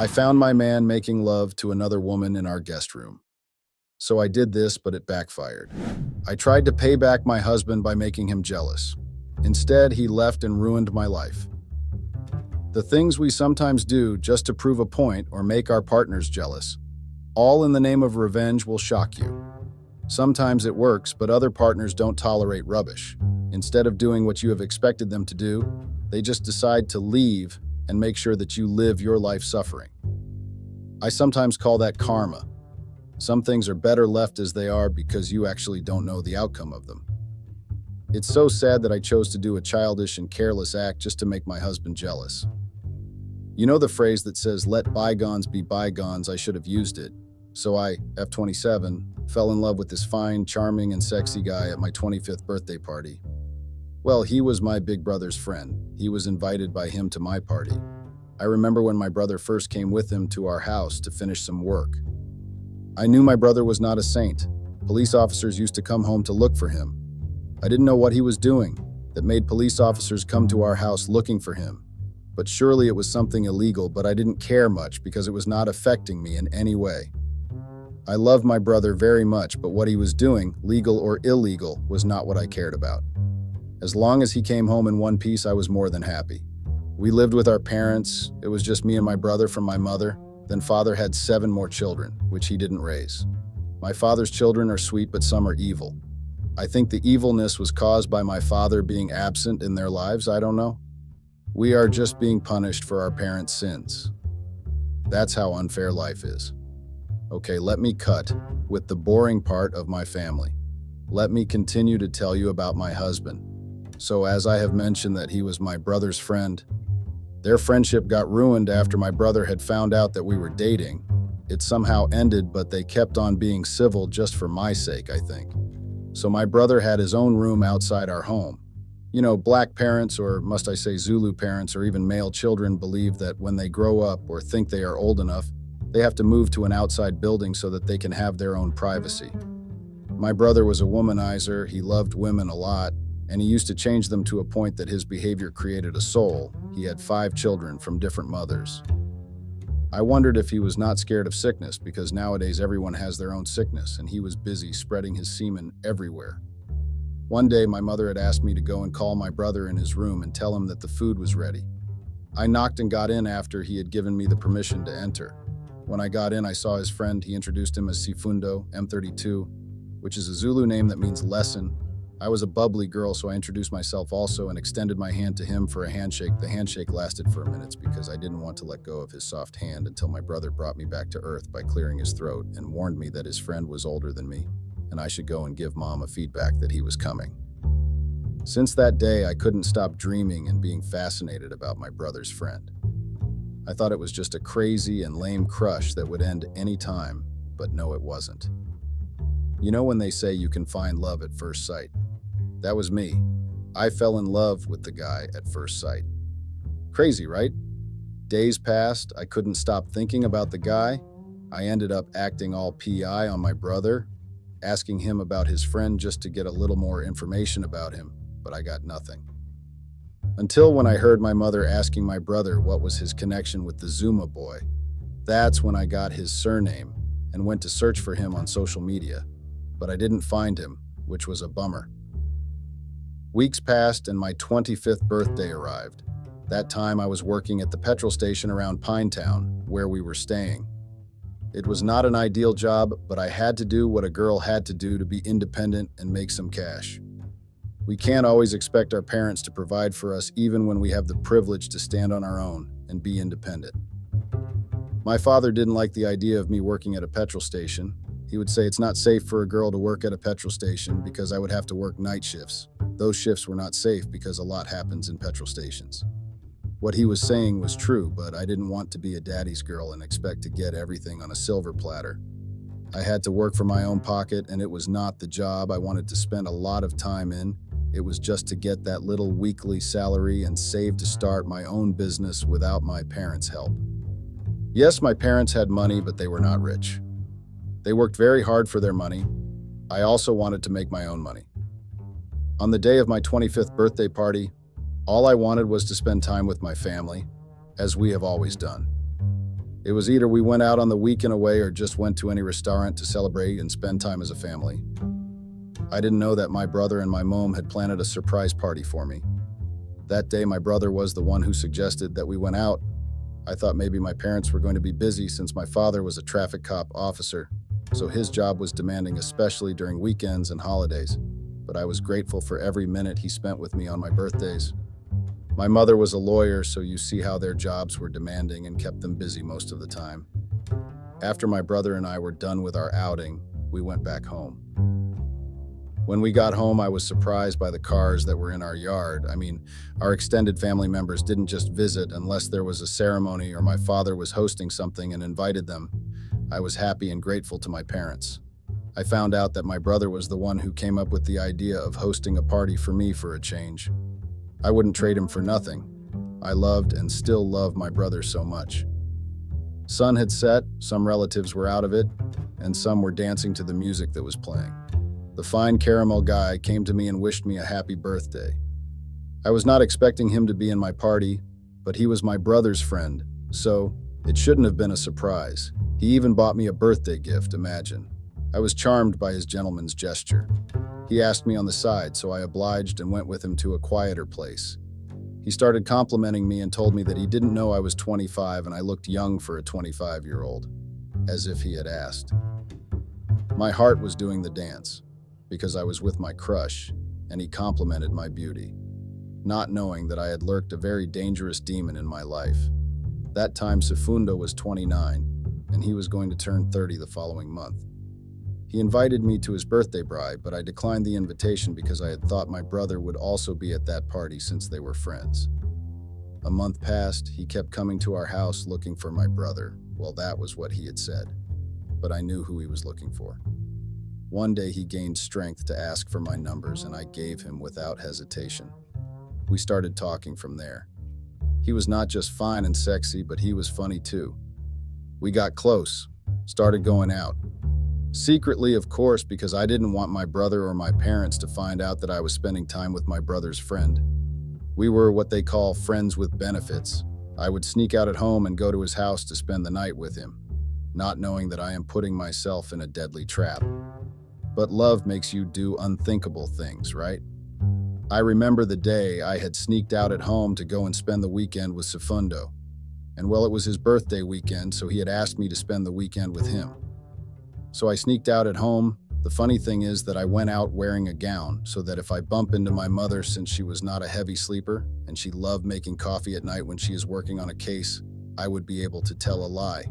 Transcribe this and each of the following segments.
I found my man making love to another woman in our guest room. So I did this, but it backfired. I tried to pay back my husband by making him jealous. Instead, he left and ruined my life. The things we sometimes do just to prove a point or make our partners jealous, all in the name of revenge, will shock you. Sometimes it works, but other partners don't tolerate rubbish. Instead of doing what you have expected them to do, they just decide to leave and make sure that you live your life suffering. I sometimes call that karma. Some things are better left as they are because you actually don't know the outcome of them. It's so sad that I chose to do a childish and careless act just to make my husband jealous. You know the phrase that says, "Let bygones be bygones." I should have used it. So I, F27, fell in love with this fine, charming, and sexy guy at my 25th birthday party. Well, he was my big brother's friend. He was invited by him to my party. I remember when my brother first came with him to our house to finish some work. I knew my brother was not a saint. Police officers used to come home to look for him. I didn't know what he was doing that made police officers come to our house looking for him. But surely it was something illegal, but I didn't care much because it was not affecting me in any way. I loved my brother very much, but what he was doing, legal or illegal, was not what I cared about. As long as he came home in one piece, I was more than happy. We lived with our parents. It was just me and my brother from my mother. Then father had 7 more children, which he didn't raise. My father's children are sweet, but some are evil. I think the evilness was caused by my father being absent in their lives. I don't know. We are just being punished for our parents' sins. That's how unfair life is. Okay, let me cut with the boring part of my family. Let me continue to tell you about my husband. So as I have mentioned that he was my brother's friend, their friendship got ruined after my brother had found out that we were dating. It somehow ended, but they kept on being civil just for my sake, I think. So my brother had his own room outside our home. You know, black parents, or must I say Zulu parents, or even male children believe that when they grow up or think they are old enough, they have to move to an outside building so that they can have their own privacy. My brother was a womanizer. He loved women a lot, and he used to change them to a point that his behavior created a soul. He had 5 children from different mothers. I wondered if he was not scared of sickness, because nowadays everyone has their own sickness, and he was busy spreading his semen everywhere. One day, my mother had asked me to go and call my brother in his room and tell him that the food was ready. I knocked and got in after he had given me the permission to enter. When I got in, I saw his friend. He introduced him as Sifundo, M32, which is a Zulu name that means lesson. I was a bubbly girl, so I introduced myself also and extended my hand to him for a handshake. The handshake lasted for minutes because I didn't want to let go of his soft hand until my brother brought me back to earth by clearing his throat and warned me that his friend was older than me, and I should go and give Mom a feedback that he was coming. Since that day, I couldn't stop dreaming and being fascinated about my brother's friend. I thought it was just a crazy and lame crush that would end any time, but no, it wasn't. You know when they say you can find love at first sight? That was me. I fell in love with the guy at first sight. Crazy, right? Days passed, I couldn't stop thinking about the guy. I ended up acting all PI on my brother, asking him about his friend just to get a little more information about him, but I got nothing. Until when I heard my mother asking my brother what was his connection with the Zuma boy. That's when I got his surname and went to search for him on social media, but I didn't find him, which was a bummer. Weeks passed and my 25th birthday arrived. That time I was working at the petrol station around Pinetown, where we were staying. It was not an ideal job, but I had to do what a girl had to do to be independent and make some cash. We can't always expect our parents to provide for us even when we have the privilege to stand on our own and be independent. My father didn't like the idea of me working at a petrol station. He would say it's not safe for a girl to work at a petrol station because I would have to work night shifts. Those shifts were not safe because a lot happens in petrol stations. What he was saying was true, but I didn't want to be a daddy's girl and expect to get everything on a silver platter. I had to work for my own pocket, and it was not the job I wanted to spend a lot of time in. It was just to get that little weekly salary and save to start my own business without my parents' help. Yes, my parents had money, but they were not rich. They worked very hard for their money. I also wanted to make my own money. On the day of my 25th birthday party, all I wanted was to spend time with my family, as we have always done. It was either we went out on the weekend away or just went to any restaurant to celebrate and spend time as a family. I didn't know that my brother and my mom had planned a surprise party for me. That day, my brother was the one who suggested that we went out. I thought maybe my parents were going to be busy since my father was a traffic cop officer, so his job was demanding, especially during weekends and holidays. But I was grateful for every minute he spent with me on my birthdays. My mother was a lawyer, so you see how their jobs were demanding and kept them busy most of the time. After my brother and I were done with our outing, we went back home. When we got home, I was surprised by the cars that were in our yard. Our extended family members didn't just visit unless there was a ceremony or my father was hosting something and invited them. I was happy and grateful to my parents. I found out that my brother was the one who came up with the idea of hosting a party for me for a change. I wouldn't trade him for nothing. I loved and still love my brother so much. Sun had set, some relatives were out of it, and some were dancing to the music that was playing. The fine caramel guy came to me and wished me a happy birthday. I was not expecting him to be in my party, but he was my brother's friend, so it shouldn't have been a surprise. He even bought me a birthday gift, imagine. I was charmed by his gentleman's gesture. He asked me on the side, so I obliged and went with him to a quieter place. He started complimenting me and told me that he didn't know I was 25 and I looked young for a 25-year-old, as if he had asked. My heart was doing the dance, because I was with my crush, and he complimented my beauty, not knowing that I had lurked a very dangerous demon in my life. That time, Sifundo was 29, and he was going to turn 30 the following month. He invited me to his birthday bride, but I declined the invitation because I had thought my brother would also be at that party since they were friends. A month passed, he kept coming to our house looking for my brother. Well, that was what he had said, but I knew who he was looking for. One day he gained strength to ask for my numbers, and I gave him without hesitation. We started talking from there. He was not just fine and sexy, but he was funny too. We got close, started going out. Secretly, of course, because I didn't want my brother or my parents to find out that I was spending time with my brother's friend. We were what they call friends with benefits. I would sneak out at home and go to his house to spend the night with him, not knowing that I am putting myself in a deadly trap. But love makes you do unthinkable things, right? I remember the day I had sneaked out at home to go and spend the weekend with Sifundo. And well, it was his birthday weekend, so he had asked me to spend the weekend with him. So I sneaked out at home. The funny thing is that I went out wearing a gown so that if I bump into my mother, since she was not a heavy sleeper and she loved making coffee at night when she is working on a case, I would be able to tell a lie.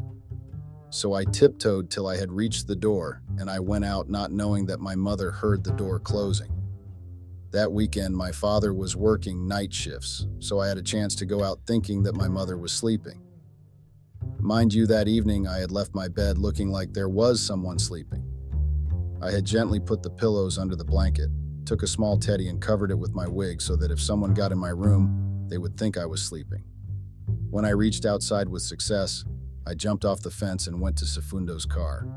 So I tiptoed till I had reached the door, and I went out not knowing that my mother heard the door closing. That weekend, my father was working night shifts, so I had a chance to go out thinking that my mother was sleeping. Mind you, that evening I had left my bed looking like there was someone sleeping. I had gently put the pillows under the blanket, took a small teddy and covered it with my wig so that if someone got in my room, they would think I was sleeping. When I reached outside with success, I jumped off the fence and went to Sifundo's car.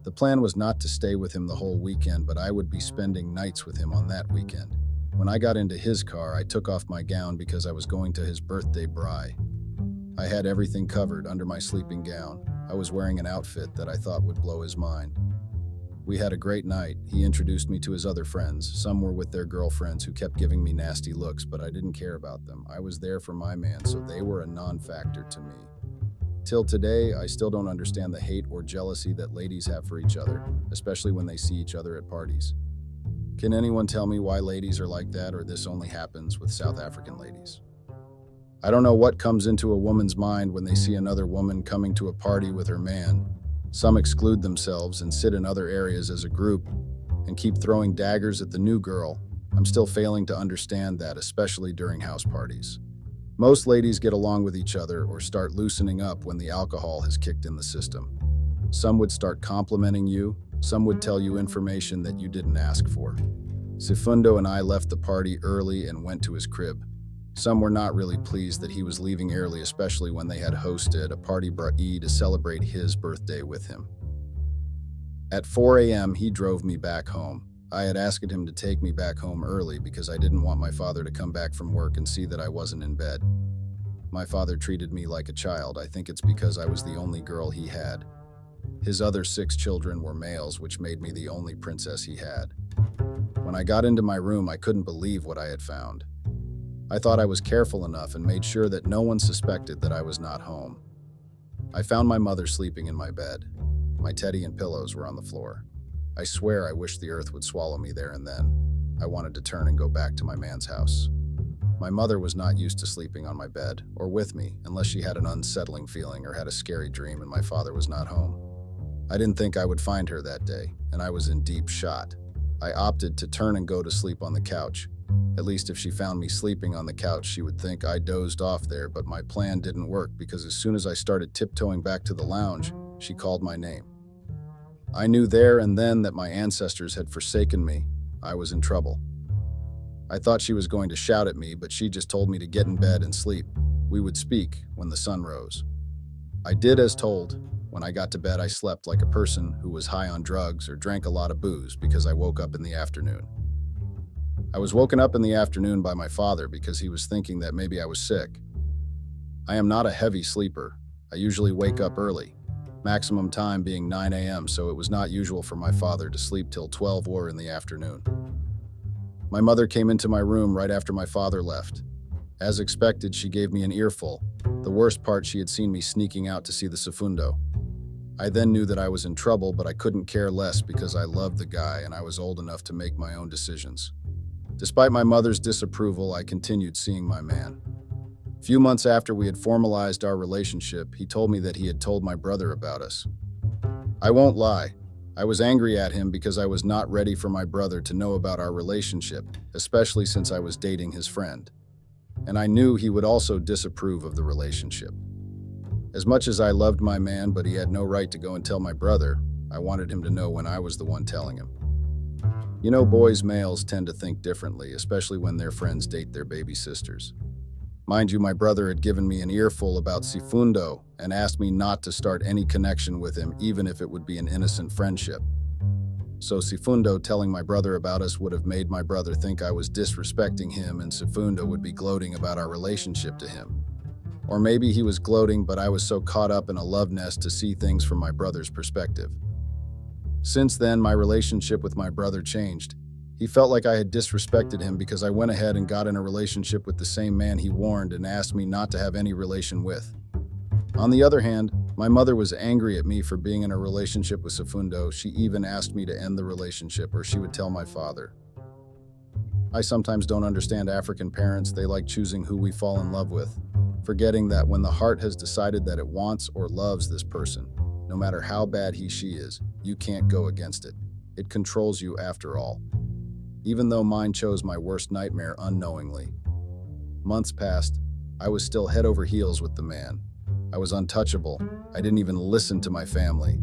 The plan was not to stay with him the whole weekend, but I would be spending nights with him on that weekend. When I got into his car, I took off my gown because I was going to his birthday braai. I had everything covered under my sleeping gown. I was wearing an outfit that I thought would blow his mind. We had a great night. He introduced me to his other friends. Some were with their girlfriends who kept giving me nasty looks, but I didn't care about them. I was there for my man, so they were a non-factor to me. Till today, I still don't understand the hate or jealousy that ladies have for each other, especially when they see each other at parties. Can anyone tell me why ladies are like that, or this only happens with South African ladies? I don't know what comes into a woman's mind when they see another woman coming to a party with her man. Some exclude themselves and sit in other areas as a group and keep throwing daggers at the new girl. I'm still failing to understand that, especially during house parties. Most ladies get along with each other or start loosening up when the alcohol has kicked in the system. Some would start complimenting you, some would tell you information that you didn't ask for. Sifundo and I left the party early and went to his crib. Some were not really pleased that he was leaving early, especially when they had hosted a party braai to celebrate his birthday with him. At 4 a.m., he drove me back home. I had asked him to take me back home early because I didn't want my father to come back from work and see that I wasn't in bed. My father treated me like a child. I think it's because I was the only girl he had. His other 6 children were males, which made me the only princess he had. When I got into my room, I couldn't believe what I had found. I thought I was careful enough and made sure that no one suspected that I was not home. I found my mother sleeping in my bed. My teddy and pillows were on the floor. I swear I wished the earth would swallow me there and then. I wanted to turn and go back to my man's house. My mother was not used to sleeping on my bed or with me unless she had an unsettling feeling or had a scary dream and my father was not home. I didn't think I would find her that day, and I was in deep shot. I opted to turn and go to sleep on the couch. At least if she found me sleeping on the couch, she would think I dozed off there, but my plan didn't work because as soon as I started tiptoeing back to the lounge, she called my name. I knew there and then that my ancestors had forsaken me. I was in trouble. I thought she was going to shout at me, but she just told me to get in bed and sleep. We would speak when the sun rose. I did as told. When I got to bed, I slept like a person who was high on drugs or drank a lot of booze because I woke up in the afternoon. I was woken up in the afternoon by my father because he was thinking that maybe I was sick. I am not a heavy sleeper. I usually wake up early, maximum time being 9 a.m., so it was not usual for my father to sleep till 12 or in the afternoon. My mother came into my room right after my father left. As expected, she gave me an earful. The worst part, she had seen me sneaking out to see the segundo. I then knew that I was in trouble, but I couldn't care less because I loved the guy and I was old enough to make my own decisions. Despite my mother's disapproval, I continued seeing my man. A few months after we had formalized our relationship, he told me that he had told my brother about us. I won't lie. I was angry at him because I was not ready for my brother to know about our relationship, especially since I was dating his friend. And I knew he would also disapprove of the relationship. As much as I loved my man, but he had no right to go and tell my brother, I wanted him to know when I was the one telling him. You know, males tend to think differently, especially when their friends date their baby sisters. Mind you, my brother had given me an earful about segundo and asked me not to start any connection with him, even if it would be an innocent friendship. So segundo telling my brother about us would have made my brother think I was disrespecting him, and segundo would be gloating about our relationship to him. Or maybe he was gloating, but I was so caught up in a love nest to see things from my brother's perspective. Since then, my relationship with my brother changed. He felt like I had disrespected him because I went ahead and got in a relationship with the same man he warned and asked me not to have any relation with. On the other hand, my mother was angry at me for being in a relationship with segundo. She even asked me to end the relationship or she would tell my father. I sometimes don't understand African parents. They like choosing who we fall in love with, forgetting that when the heart has decided that it wants or loves this person, no matter how bad she is, you can't go against it. It controls you after all. Even though mine chose my worst nightmare unknowingly. Months passed. I was still head over heels with the man. I was untouchable. I didn't even listen to my family.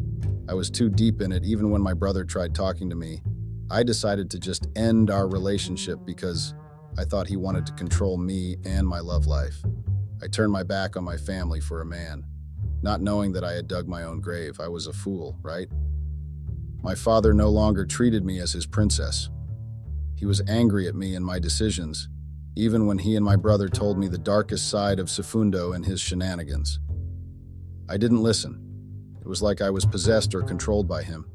I was too deep in it. Even when my brother tried talking to me, I decided to just end our relationship because I thought he wanted to control me and my love life. I turned my back on my family for a man, not knowing that I had dug my own grave. I was a fool, right? My father no longer treated me as his princess. He was angry at me and my decisions, even when he and my brother told me the darkest side of segundo and his shenanigans. I didn't listen. It was like I was possessed or controlled by him.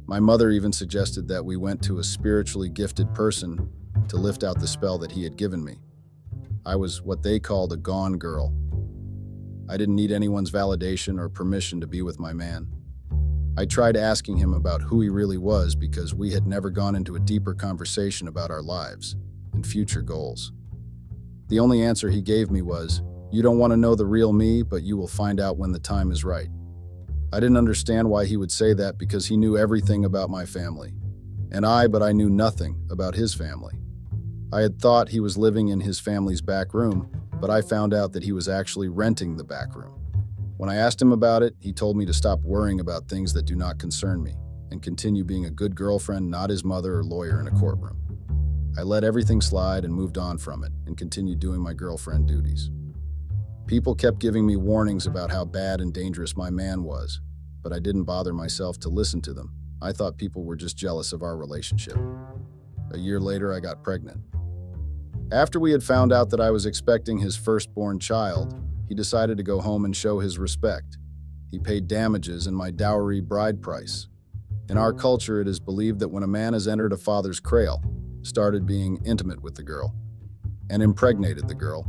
My mother even suggested that we went to a spiritually gifted person to lift out the spell that he had given me. I was what they called a gone girl. I didn't need anyone's validation or permission to be with my man. I tried asking him about who he really was because we had never gone into a deeper conversation about our lives and future goals. The only answer he gave me was, "You don't want to know the real me, but you will find out when the time is right." I didn't understand why he would say that because he knew everything about my family. But I knew nothing about his family. I had thought he was living in his family's back room, but I found out that he was actually renting the back room. When I asked him about it, he told me to stop worrying about things that do not concern me and continue being a good girlfriend, not his mother or lawyer in a courtroom. I let everything slide and moved on from it and continued doing my girlfriend duties. People kept giving me warnings about how bad and dangerous my man was, but I didn't bother myself to listen to them. I thought people were just jealous of our relationship. A year later, I got pregnant. After we had found out that I was expecting his firstborn child, he decided to go home and show his respect. He paid damages and my dowry bride price. In our culture, it is believed that when a man has entered a father's kraal, started being intimate with the girl, and impregnated the girl,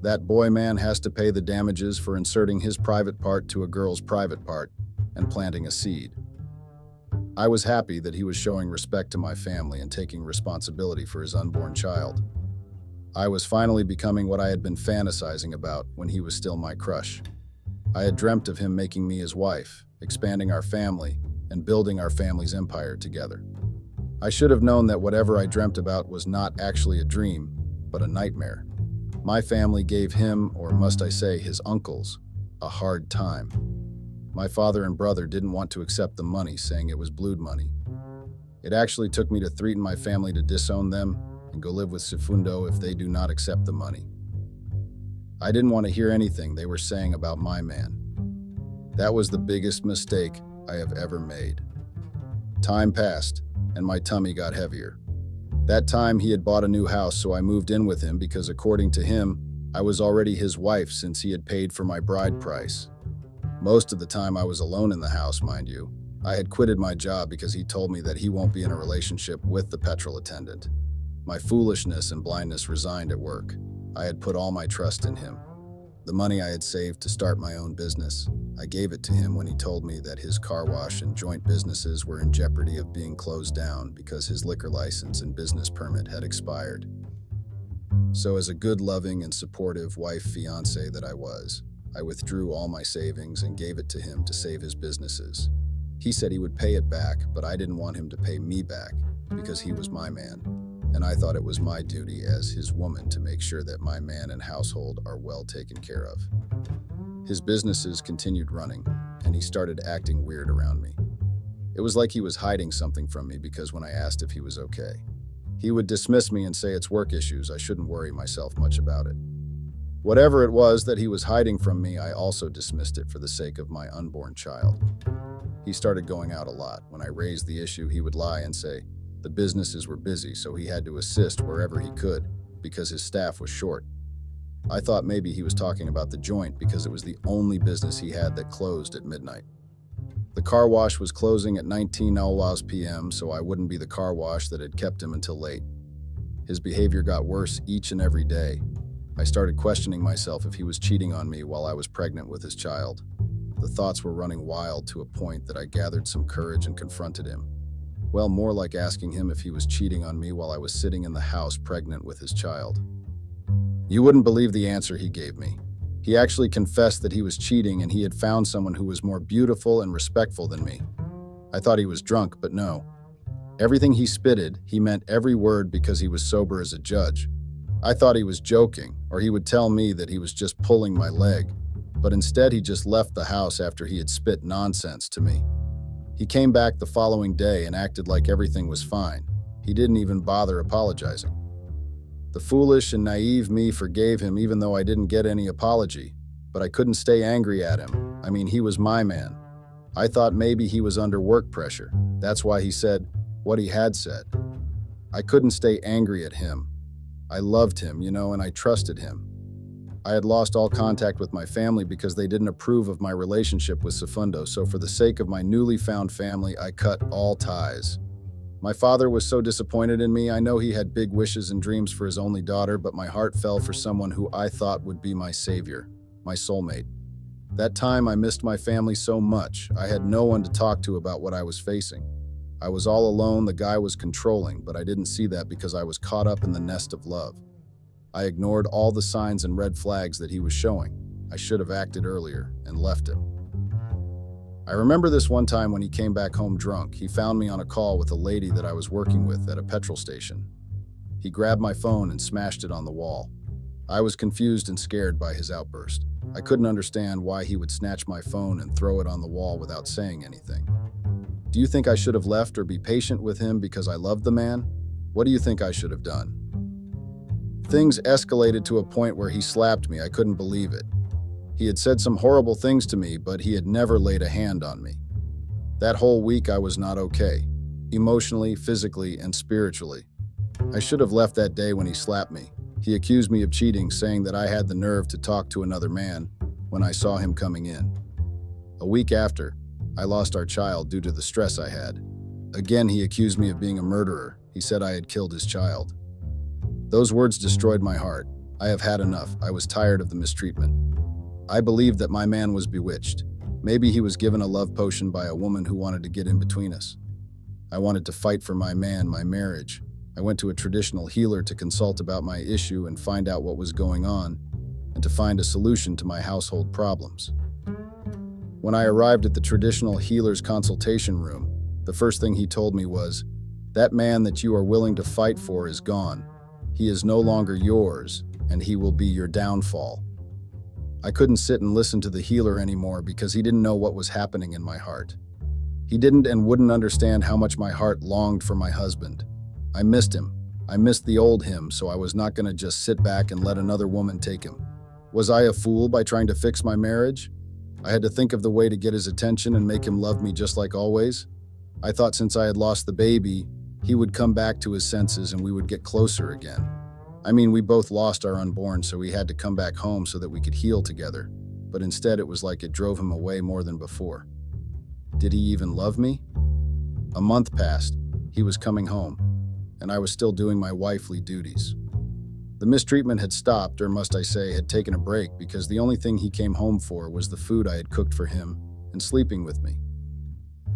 that boy man has to pay the damages for inserting his private part to a girl's private part and planting a seed. I was happy that he was showing respect to my family and taking responsibility for his unborn child. I was finally becoming what I had been fantasizing about when he was still my crush. I had dreamt of him making me his wife, expanding our family, and building our family's empire together. I should have known that whatever I dreamt about was not actually a dream, but a nightmare. My family gave him, or must I say his uncles, a hard time. My father and brother didn't want to accept the money, saying it was blood money. It actually took me to threaten my family to disown them and go live with Sifundo if they do not accept the money. I didn't want to hear anything they were saying about my man. That was the biggest mistake I have ever made. Time passed, and my tummy got heavier. That time he had bought a new house, so I moved in with him because according to him, I was already his wife since he had paid for my bride price. Most of the time I was alone in the house, mind you. I had quitted my job because he told me that he won't be in a relationship with the petrol attendant. My foolishness and blindness resigned at work. I had put all my trust in him. The money I had saved to start my own business, I gave it to him when he told me that his car wash and joint businesses were in jeopardy of being closed down because his liquor license and business permit had expired. So as a good, loving, and supportive wife-fiance that I was, I withdrew all my savings and gave it to him to save his businesses. He said he would pay it back, but I didn't want him to pay me back because he was my man. And I thought it was my duty as his woman to make sure that my man and household are well taken care of. His businesses continued running, and he started acting weird around me. It was like he was hiding something from me because when I asked if he was okay, he would dismiss me and say it's work issues, I shouldn't worry myself much about it. Whatever it was that he was hiding from me, I also dismissed it for the sake of my unborn child. He started going out a lot. When I raised the issue, he would lie and say, the businesses were busy, so he had to assist wherever he could because his staff was short. I thought maybe he was talking about the joint because it was the only business he had that closed at midnight. The car wash was closing at 19 p.m., so I wouldn't be the car wash that had kept him until late. His behavior got worse each and every day. I started questioning myself if he was cheating on me while I was pregnant with his child. The thoughts were running wild to a point that I gathered some courage and confronted him. Well, more like asking him if he was cheating on me while I was sitting in the house pregnant with his child. You wouldn't believe the answer he gave me. He actually confessed that he was cheating and he had found someone who was more beautiful and respectful than me. I thought he was drunk, but no. Everything he spitted, he meant every word because he was sober as a judge. I thought he was joking, or he would tell me that he was just pulling my leg, but instead he just left the house after he had spit nonsense to me. He came back the following day and acted like everything was fine. He didn't even bother apologizing. The foolish and naive me forgave him even though I didn't get any apology, but I couldn't stay angry at him. I mean, he was my man. I thought maybe he was under work pressure. That's why he said what he had said. I couldn't stay angry at him. I loved him, and I trusted him. I had lost all contact with my family because they didn't approve of my relationship with Sifundo, so for the sake of my newly found family, I cut all ties. My father was so disappointed in me. I know he had big wishes and dreams for his only daughter, but my heart fell for someone who I thought would be my savior, my soulmate. That time I missed my family so much. I had no one to talk to about what I was facing. I was all alone. The guy was controlling, but I didn't see that because I was caught up in the nest of love. I ignored all the signs and red flags that he was showing. I should have acted earlier and left him. I remember this one time when he came back home drunk. He found me on a call with a lady that I was working with at a petrol station. He grabbed my phone and smashed it on the wall. I was confused and scared by his outburst. I couldn't understand why he would snatch my phone and throw it on the wall without saying anything. Do you think I should have left or be patient with him because I loved the man? What do you think I should have done? Things escalated to a point where he slapped me. I couldn't believe it. He had said some horrible things to me, but he had never laid a hand on me. That whole week I was not okay, emotionally, physically, and spiritually. I should have left that day when he slapped me. He accused me of cheating, saying that I had the nerve to talk to another man when I saw him coming in. A week after, I lost our child due to the stress I had. Again, he accused me of being a murderer. He said I had killed his child. Those words destroyed my heart. I have had enough. I was tired of the mistreatment. I believed that my man was bewitched. Maybe he was given a love potion by a woman who wanted to get in between us. I wanted to fight for my man, my marriage. I went to a traditional healer to consult about my issue and find out what was going on, and to find a solution to my household problems. When I arrived at the traditional healer's consultation room, the first thing he told me was, "That man that you are willing to fight for is gone. He is no longer yours, and he will be your downfall." I couldn't sit and listen to the healer anymore because he didn't know what was happening in my heart. He didn't and wouldn't understand how much my heart longed for my husband. I missed him. I missed the old him, so I was not going to just sit back and let another woman take him. Was I a fool by trying to fix my marriage? I had to think of the way to get his attention and make him love me just like always. I thought since I had lost the baby, he would come back to his senses and we would get closer again. I mean, we both lost our unborn, so we had to come back home so that we could heal together. But instead, it was like it drove him away more than before. Did he even love me? A month passed. He was coming home, and I was still doing my wifely duties. The mistreatment had stopped, or must I say, had taken a break, because the only thing he came home for was the food I had cooked for him and sleeping with me.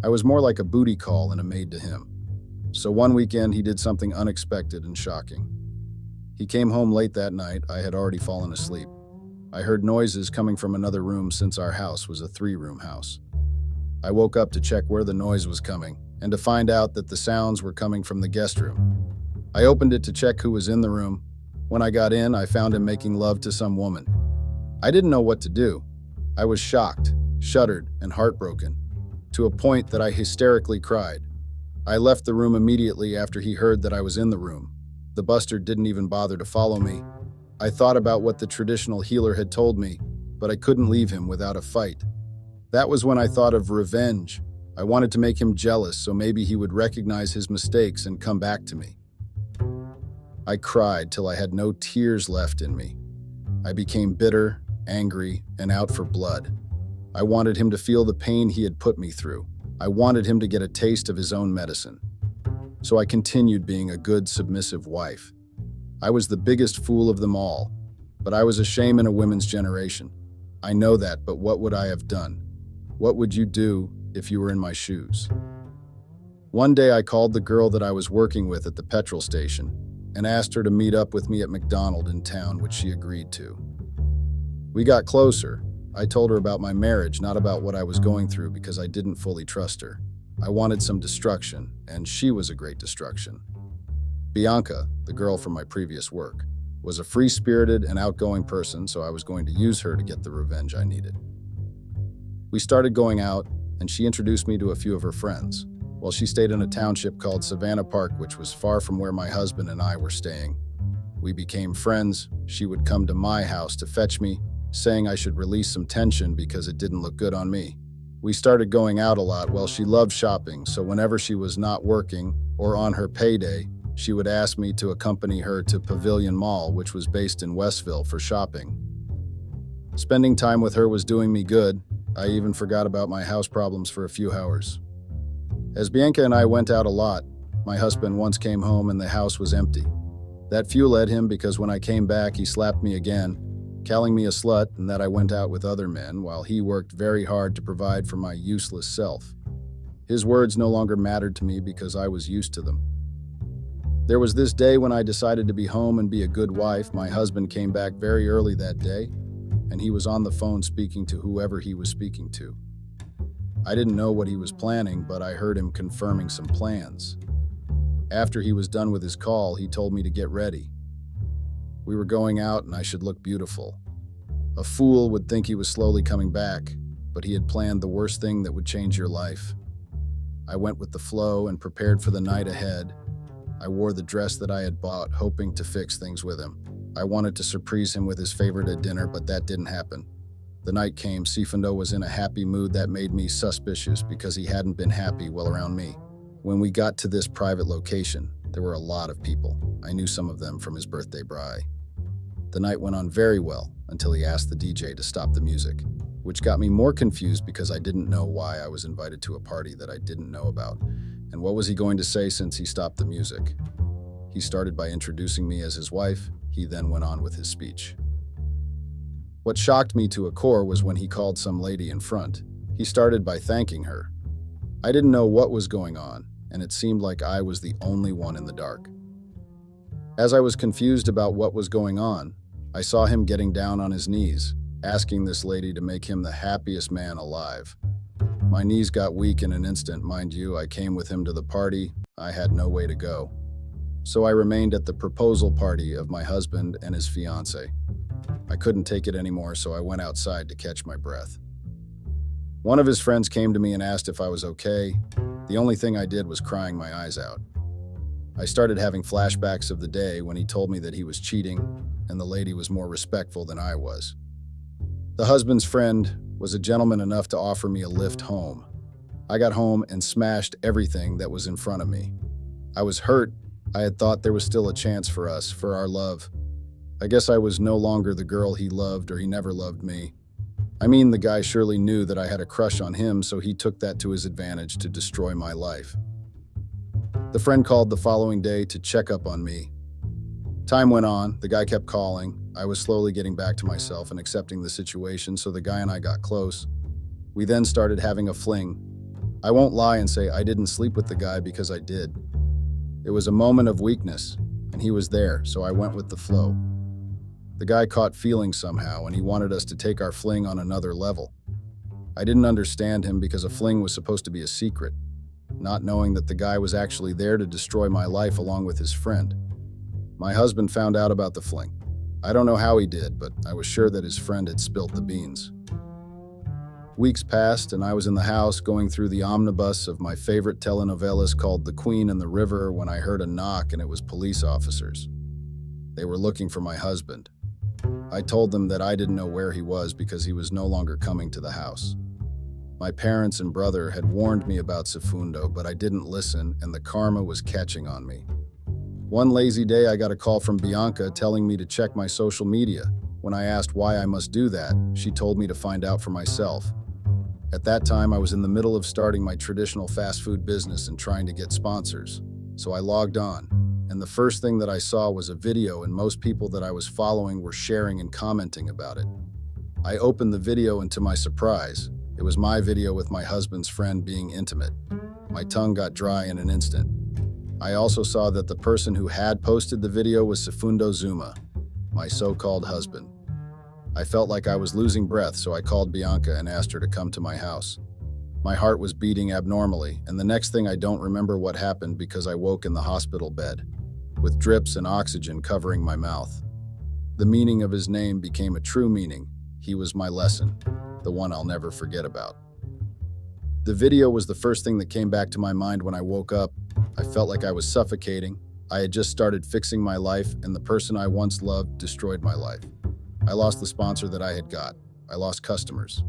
I was more like a booty call than a maid to him. So one weekend, he did something unexpected and shocking. He came home late that night. I had already fallen asleep. I heard noises coming from another room since our house was a 3-room house. I woke up to check where the noise was coming and to find out that the sounds were coming from the guest room. I opened it to check who was in the room. When I got in, I found him making love to some woman. I didn't know what to do. I was shocked, shuddered, and heartbroken, to a point that I hysterically cried. I left the room immediately after he heard that I was in the room. The buster didn't even bother to follow me. I thought about what the traditional healer had told me, but I couldn't leave him without a fight. That was when I thought of revenge. I wanted to make him jealous so maybe he would recognize his mistakes and come back to me. I cried till I had no tears left in me. I became bitter, angry, and out for blood. I wanted him to feel the pain he had put me through. I wanted him to get a taste of his own medicine. So I continued being a good, submissive wife. I was the biggest fool of them all, but I was a shame in a women's generation. I know that, but what would I have done? What would you do if you were in my shoes? One day I called the girl that I was working with at the petrol station and asked her to meet up with me at McDonald's in town, which she agreed to. We got closer. I told her about my marriage, not about what I was going through, because I didn't fully trust her. I wanted some destruction, and she was a great destruction. Bianca, the girl from my previous work, was a free-spirited and outgoing person, so I was going to use her to get the revenge I needed. We started going out, and she introduced me to a few of her friends. Well, she stayed in a township called Savannah Park, which was far from where my husband and I were staying. We became friends. She would come to my house to fetch me, saying I should release some tension because it didn't look good on me. We started going out a lot. Well, she loved shopping, so whenever she was not working or on her payday, she would ask me to accompany her to Pavilion Mall, which was based in Westville, for shopping. Spending time with her was doing me good. I even forgot about my house problems for a few hours. As Bianca and I went out a lot, my husband once came home and the house was empty. That fueled him because when I came back, he slapped me again, calling me a slut and that I went out with other men while he worked very hard to provide for my useless self. His words no longer mattered to me because I was used to them. There was this day when I decided to be home and be a good wife. My husband came back very early that day, and he was on the phone speaking to whoever he was speaking to. I didn't know what he was planning, but I heard him confirming some plans. After he was done with his call, he told me to get ready. We were going out and I should look beautiful. A fool would think he was slowly coming back, but he had planned the worst thing that would change your life. I went with the flow and prepared for the night ahead. I wore the dress that I had bought, hoping to fix things with him. I wanted to surprise him with his favorite at dinner, but that didn't happen. The night came. Sifundo was in a happy mood that made me suspicious because he hadn't been happy well around me. When we got to this private location, there were a lot of people. I knew some of them from his birthday braai. The night went on very well until he asked the DJ to stop the music, which got me more confused because I didn't know why I was invited to a party that I didn't know about. And what was he going to say since he stopped the music? He started by introducing me as his wife. He then went on with his speech. What shocked me to a core was when he called some lady in front. He started by thanking her. I didn't know what was going on, and it seemed like I was the only one in the dark. As I was confused about what was going on, I saw him getting down on his knees, asking this lady to make him the happiest man alive. My knees got weak in an instant, mind you. I came with him to the party. I had no way to go. So I remained at the proposal party of my husband and his fiancée. I couldn't take it anymore, so I went outside to catch my breath. One of his friends came to me and asked if I was okay. The only thing I did was crying my eyes out. I started having flashbacks of the day when he told me that he was cheating and the lady was more respectful than I was. The husband's friend was a gentleman enough to offer me a lift home. I got home and smashed everything that was in front of me. I was hurt. I had thought there was still a chance for us, for our love. I guess I was no longer the girl he loved, or he never loved me. I mean, the guy surely knew that I had a crush on him, so he took that to his advantage to destroy my life. The friend called the following day to check up on me. Time went on, the guy kept calling. I was slowly getting back to myself and accepting the situation, so the guy and I got close. We then started having a fling. I won't lie and say I didn't sleep with the guy because I did. It was a moment of weakness, and he was there, so I went with the flow. The guy caught feelings somehow, and he wanted us to take our fling on another level. I didn't understand him because a fling was supposed to be a secret, not knowing that the guy was actually there to destroy my life along with his friend. My husband found out about the fling. I don't know how he did, but I was sure that his friend had spilt the beans. Weeks passed, and I was in the house going through the omnibus of my favorite telenovelas called The Queen and the River when I heard a knock, and it was police officers. They were looking for my husband. I told them that I didn't know where he was because he was no longer coming to the house. My parents and brother had warned me about Sifundo, but I didn't listen, and the karma was catching on me. One lazy day, I got a call from Bianca telling me to check my social media. When I asked why I must do that, she told me to find out for myself. At that time, I was in the middle of starting my traditional fast food business and trying to get sponsors. So I logged on, and the first thing that I saw was a video, and most people that I was following were sharing and commenting about it. I opened the video, and to my surprise, it was my video with my husband's friend being intimate. My tongue got dry in an instant. I also saw that the person who had posted the video was Sifundo Zuma, my so-called husband. I felt like I was losing breath, so I called Bianca and asked her to come to my house. My heart was beating abnormally, and the next thing I don't remember what happened because I woke in the hospital bed, with drips and oxygen covering my mouth. The meaning of his name became a true meaning. He was my lesson, the one I'll never forget about. The video was the first thing that came back to my mind when I woke up. I felt like I was suffocating. I had just started fixing my life, and the person I once loved destroyed my life. I lost the sponsor that I had got. I lost customers.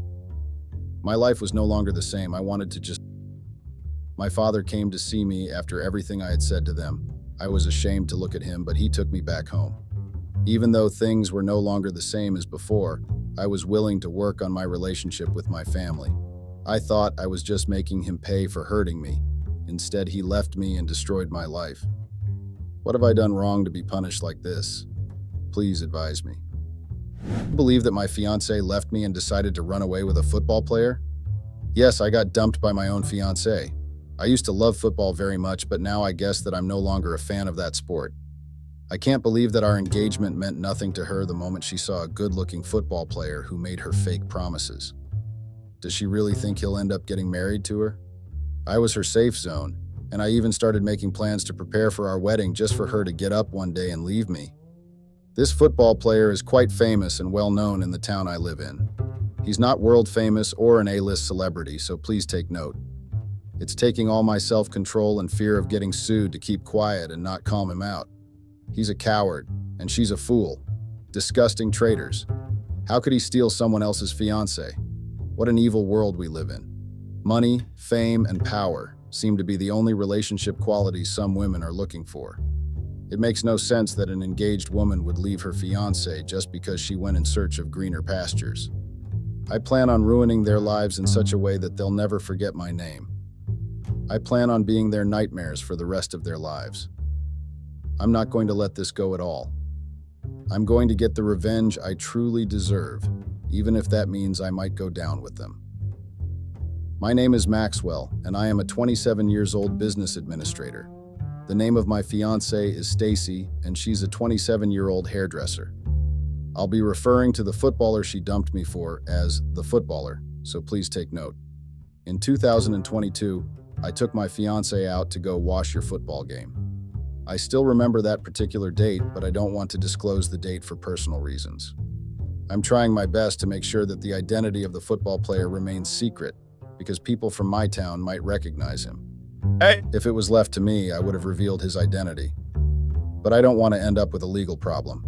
My life was no longer the same. I wanted to just... My father came to see me after everything I had said to them. I was ashamed to look at him, but he took me back home. Even though things were no longer the same as before, I was willing to work on my relationship with my family. I thought I was just making him pay for hurting me. Instead, he left me and destroyed my life. What have I done wrong to be punished like this? Please advise me. I believe that my fiancé left me and decided to run away with a football player? Yes, I got dumped by my own fiancé. I used to love football very much, but now I guess that I'm no longer a fan of that sport. I can't believe that our engagement meant nothing to her the moment she saw a good-looking football player who made her fake promises. Does she really think he'll end up getting married to her? I was her safe zone, and I even started making plans to prepare for our wedding just for her to get up one day and leave me. This football player is quite famous and well-known in the town I live in. He's not world famous or an A-list celebrity, so please take note. It's taking all my self-control and fear of getting sued to keep quiet and not calm him out. He's a coward, and she's a fool. Disgusting traitors. How could he steal someone else's fiancé? What an evil world we live in. Money, fame, and power seem to be the only relationship qualities some women are looking for. It makes no sense that an engaged woman would leave her fiancé just because she went in search of greener pastures. I plan on ruining their lives in such a way that they'll never forget my name. I plan on being their nightmares for the rest of their lives. I'm not going to let this go at all. I'm going to get the revenge I truly deserve, even if that means I might go down with them. My name is Maxwell, and I am a 27-year-old business administrator. The name of my fiancée is Stacy, and she's a 27-year-old hairdresser. I'll be referring to the footballer she dumped me for as the footballer, so please take note. In 2022, I took my fiancée out to go watch your football game. I still remember that particular date, but I don't want to disclose the date for personal reasons. I'm trying my best to make sure that the identity of the football player remains secret, because people from my town might recognize him. Hey! If it was left to me, I would have revealed his identity. But I don't want to end up with a legal problem.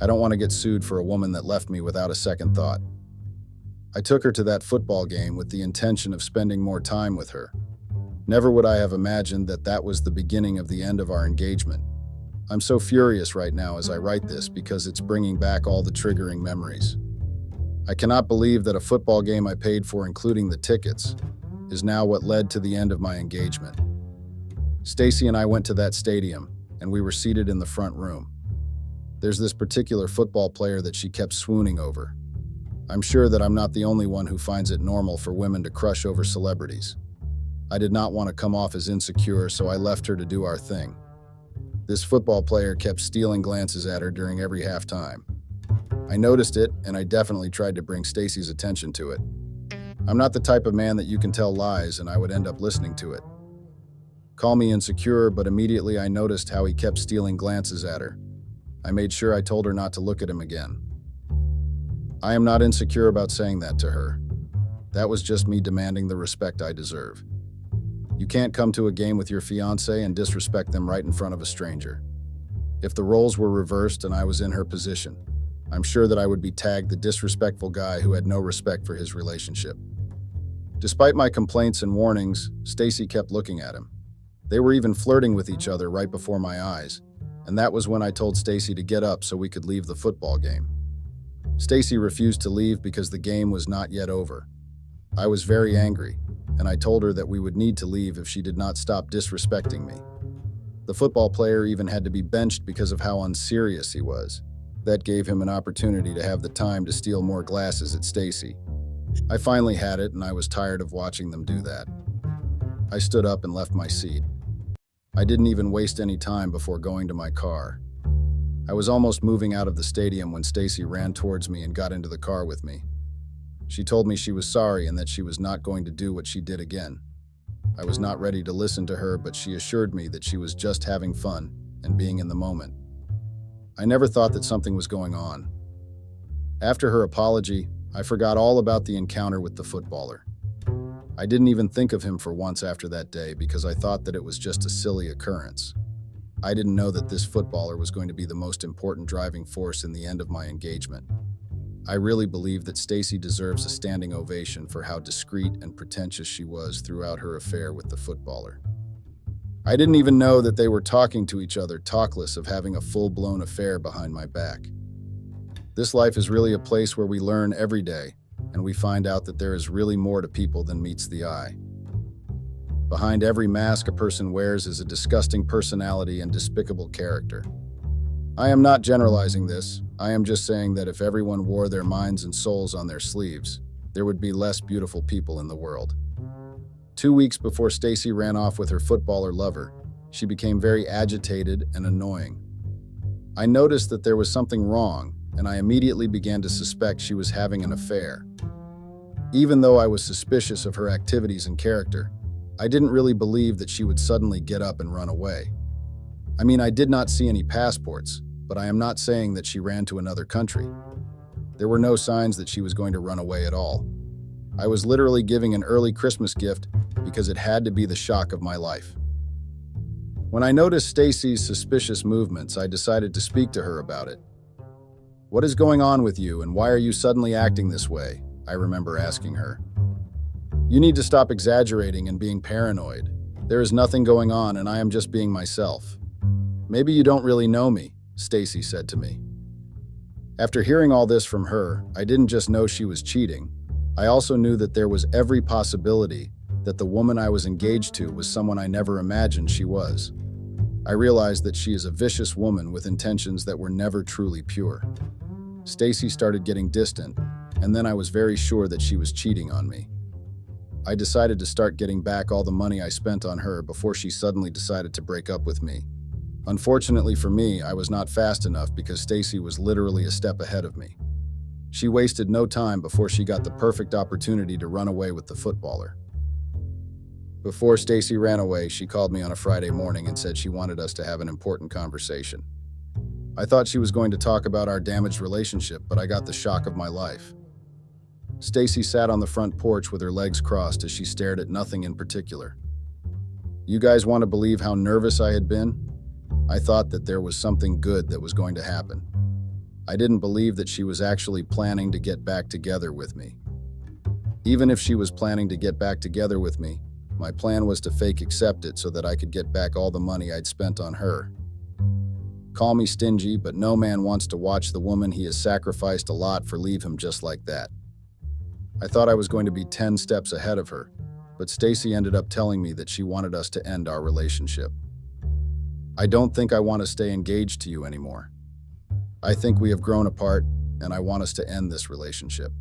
I don't want to get sued for a woman that left me without a second thought. I took her to that football game with the intention of spending more time with her. Never would I have imagined that that was the beginning of the end of our engagement. I'm so furious right now as I write this because it's bringing back all the triggering memories. I cannot believe that a football game I paid for, including the tickets, is now what led to the end of my engagement. Stacy and I went to that stadium, and we were seated in the front room. There's this particular football player that she kept swooning over. I'm sure that I'm not the only one who finds it normal for women to crush over celebrities. I did not want to come off as insecure, so I left her to do our thing. This football player kept stealing glances at her during every halftime. I noticed it, and I definitely tried to bring Stacy's attention to it. I'm not the type of man that you can tell lies, and I would end up listening to it. Call me insecure, but immediately I noticed how he kept stealing glances at her. I made sure I told her not to look at him again. I am not insecure about saying that to her. That was just me demanding the respect I deserve. You can't come to a game with your fiancé and disrespect them right in front of a stranger. If the roles were reversed and I was in her position, I'm sure that I would be tagged the disrespectful guy who had no respect for his relationship. Despite my complaints and warnings, Stacy kept looking at him. They were even flirting with each other right before my eyes, and that was when I told Stacy to get up so we could leave the football game. Stacy refused to leave because the game was not yet over. I was very angry, and I told her that we would need to leave if she did not stop disrespecting me. The football player even had to be benched because of how unserious he was. That gave him an opportunity to have the time to steal more glasses at Stacy. I finally had it, and I was tired of watching them do that. I stood up and left my seat. I didn't even waste any time before going to my car. I was almost moving out of the stadium when Stacy ran towards me and got into the car with me. She told me she was sorry and that she was not going to do what she did again. I was not ready to listen to her, but she assured me that she was just having fun and being in the moment. I never thought that something was going on. After her apology, I forgot all about the encounter with the footballer. I didn't even think of him for once after that day because I thought that it was just a silly occurrence. I didn't know that this footballer was going to be the most important driving force in the end of my engagement. I really believe that Stacy deserves a standing ovation for how discreet and pretentious she was throughout her affair with the footballer. I didn't even know that they were talking to each other, talkless of having a full-blown affair behind my back. This life is really a place where we learn every day, and we find out that there is really more to people than meets the eye. Behind every mask a person wears is a disgusting personality and despicable character. I am not generalizing this. I am just saying that if everyone wore their minds and souls on their sleeves, there would be less beautiful people in the world. 2 weeks before Stacy ran off with her footballer lover, she became very agitated and annoying. I noticed that there was something wrong, and I immediately began to suspect she was having an affair. Even though I was suspicious of her activities and character, I didn't really believe that she would suddenly get up and run away. I mean, I did not see any passports, but I am not saying that she ran to another country. There were no signs that she was going to run away at all. I was literally giving an early Christmas gift because it had to be the shock of my life. When I noticed Stacy's suspicious movements, I decided to speak to her about it. "What is going on with you, and why are you suddenly acting this way?" I remember asking her. "You need to stop exaggerating and being paranoid. There is nothing going on, and I am just being myself." "Maybe you don't really know me," Stacy said to me. After hearing all this from her, I didn't just know she was cheating. I also knew that there was every possibility that the woman I was engaged to was someone I never imagined she was. I realized that she is a vicious woman with intentions that were never truly pure. Stacy started getting distant, and then I was very sure that she was cheating on me. I decided to start getting back all the money I spent on her before she suddenly decided to break up with me. Unfortunately for me, I was not fast enough because Stacy was literally a step ahead of me. She wasted no time before she got the perfect opportunity to run away with the footballer. Before Stacy ran away, she called me on a Friday morning and said she wanted us to have an important conversation. I thought she was going to talk about our damaged relationship, but I got the shock of my life. Stacy sat on the front porch with her legs crossed as she stared at nothing in particular. You guys want to believe how nervous I had been? I thought that there was something good that was going to happen. I didn't believe that she was actually planning to get back together with me. Even if she was planning to get back together with me, my plan was to fake accept it so that I could get back all the money I'd spent on her. Call me stingy, but no man wants to watch the woman he has sacrificed a lot for leave him just like that. I thought I was going to be 10 steps ahead of her, but Stacy ended up telling me that she wanted us to end our relationship. I don't think I want to stay engaged to you anymore. I think we have grown apart, and I want us to end this relationship.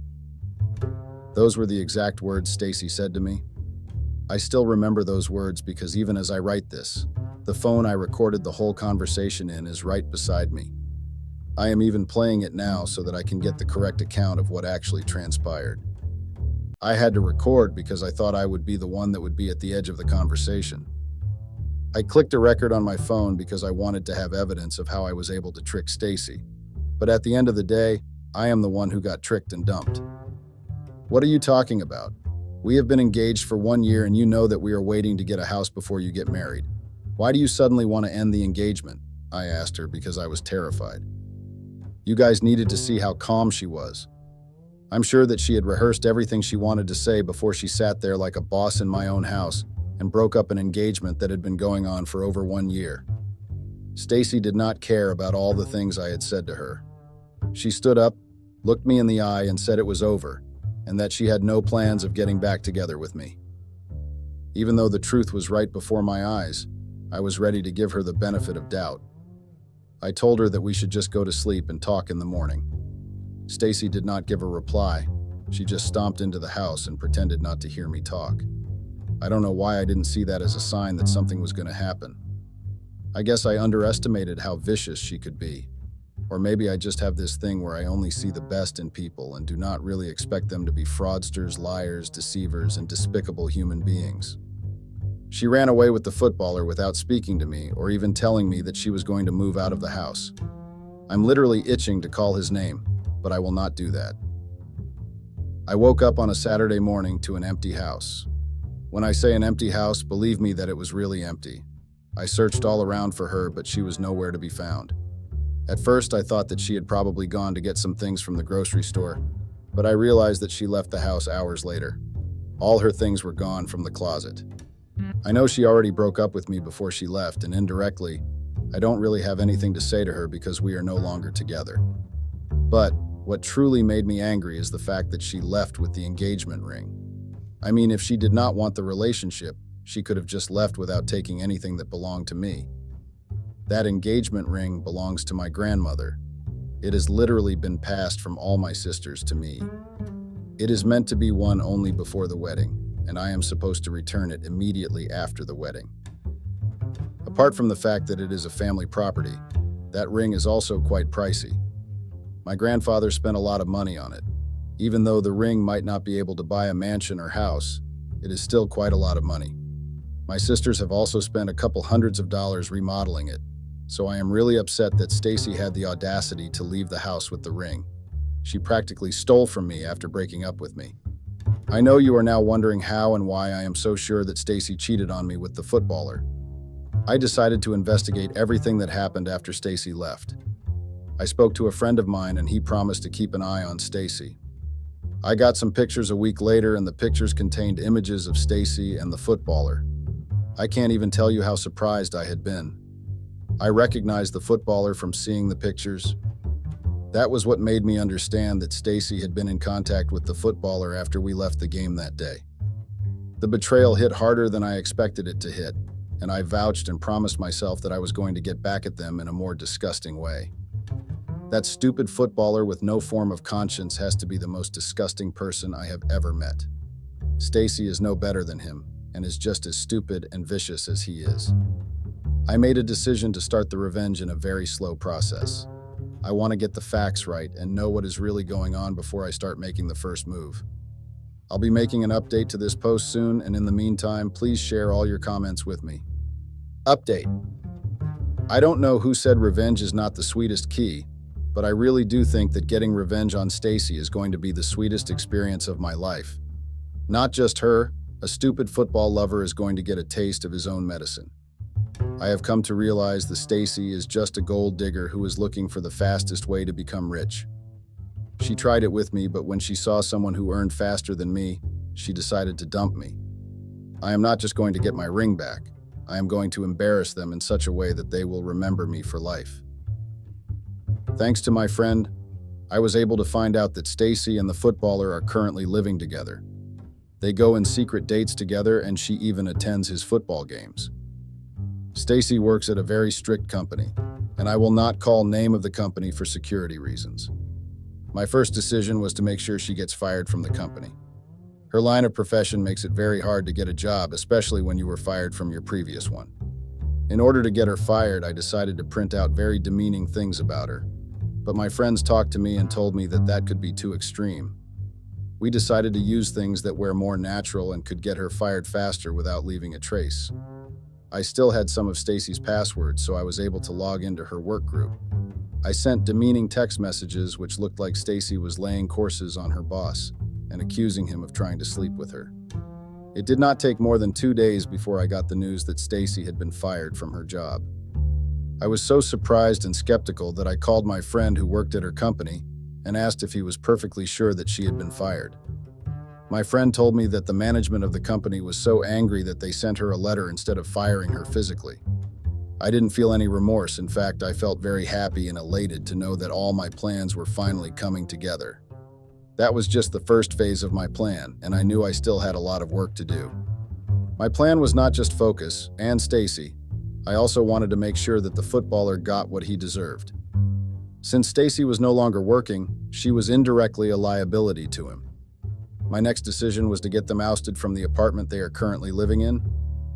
Those were the exact words Stacy said to me. I still remember those words because even as I write this, the phone I recorded the whole conversation in is right beside me. I am even playing it now so that I can get the correct account of what actually transpired. I had to record because I thought I would be the one that would be at the edge of the conversation. I clicked a record on my phone because I wanted to have evidence of how I was able to trick Stacy. But at the end of the day, I am the one who got tricked and dumped. What are you talking about? We have been engaged for 1 year and you know that we are waiting to get a house before you get married. Why do you suddenly want to end the engagement? I asked her because I was terrified. You guys needed to see how calm she was. I'm sure that she had rehearsed everything she wanted to say before she sat there like a boss in my own house and broke up an engagement that had been going on for over 1 year. Stacy did not care about all the things I had said to her. She stood up, looked me in the eye and said it was over, and that she had no plans of getting back together with me. Even though the truth was right before my eyes, I was ready to give her the benefit of doubt. I told her that we should just go to sleep and talk in the morning. Stacy did not give a reply. She just stomped into the house and pretended not to hear me talk. I don't know why I didn't see that as a sign that something was going to happen. I guess I underestimated how vicious she could be. Or maybe I just have this thing where I only see the best in people and do not really expect them to be fraudsters, liars, deceivers, and despicable human beings. She ran away with the footballer without speaking to me or even telling me that she was going to move out of the house. I'm literally itching to call his name, but I will not do that. I woke up on a Saturday morning to an empty house. When I say an empty house, believe me that it was really empty. I searched all around for her, but she was nowhere to be found. At first, I thought that she had probably gone to get some things from the grocery store, but I realized that she left the house hours later. All her things were gone from the closet. I know she already broke up with me before she left, and indirectly, I don't really have anything to say to her because we are no longer together. But what truly made me angry is the fact that she left with the engagement ring. I mean, if she did not want the relationship, she could have just left without taking anything that belonged to me. That engagement ring belongs to my grandmother. It has literally been passed from all my sisters to me. It is meant to be one only before the wedding, and I am supposed to return it immediately after the wedding. Apart from the fact that it is a family property, that ring is also quite pricey. My grandfather spent a lot of money on it. Even though the ring might not be able to buy a mansion or house, it is still quite a lot of money. My sisters have also spent a couple hundreds of dollars remodeling it, so I am really upset that Stacy had the audacity to leave the house with the ring. She practically stole from me after breaking up with me. I know you are now wondering how and why I am so sure that Stacy cheated on me with the footballer. I decided to investigate everything that happened after Stacy left. I spoke to a friend of mine and he promised to keep an eye on Stacy. I got some pictures a week later and the pictures contained images of Stacy and the footballer. I can't even tell you how surprised I had been. I recognized the footballer from seeing the pictures. That was what made me understand that Stacy had been in contact with the footballer after we left the game that day. The betrayal hit harder than I expected it to hit, and I vouched and promised myself that I was going to get back at them in a more disgusting way. That stupid footballer with no form of conscience has to be the most disgusting person I have ever met. Stacy is no better than him, and is just as stupid and vicious as he is. I made a decision to start the revenge in a very slow process. I want to get the facts right and know what is really going on before I start making the first move. I'll be making an update to this post soon, and in the meantime, please share all your comments with me. Update. I don't know who said revenge is not the sweetest key, but I really do think that getting revenge on Stacy is going to be the sweetest experience of my life. Not just her, a stupid football lover is going to get a taste of his own medicine. I have come to realize that Stacy is just a gold digger who is looking for the fastest way to become rich. She tried it with me, but when she saw someone who earned faster than me, she decided to dump me. I am not just going to get my ring back. I am going to embarrass them in such a way that they will remember me for life. Thanks to my friend, I was able to find out that Stacy and the footballer are currently living together. They go in secret dates together, and she even attends his football games. Stacy works at a very strict company, and I will not call name of the company for security reasons. My first decision was to make sure she gets fired from the company. Her line of profession makes it very hard to get a job, especially when you were fired from your previous one. In order to get her fired, I decided to print out very demeaning things about her. But my friends talked to me and told me that that could be too extreme. We decided to use things that were more natural and could get her fired faster without leaving a trace. I still had some of Stacy's passwords, so I was able to log into her work group. I sent demeaning text messages which looked like Stacy was laying courses on her boss and accusing him of trying to sleep with her. It did not take more than 2 days before I got the news that Stacy had been fired from her job. I was so surprised and skeptical that I called my friend who worked at her company and asked if he was perfectly sure that she had been fired. My friend told me that the management of the company was so angry that they sent her a letter instead of firing her physically. I didn't feel any remorse. In fact, I felt very happy and elated to know that all my plans were finally coming together. That was just the first phase of my plan, and I knew I still had a lot of work to do. My plan was not just focus and Stacy. I also wanted to make sure that the footballer got what he deserved. Since Stacy was no longer working, she was indirectly a liability to him. My next decision was to get them ousted from the apartment they are currently living in.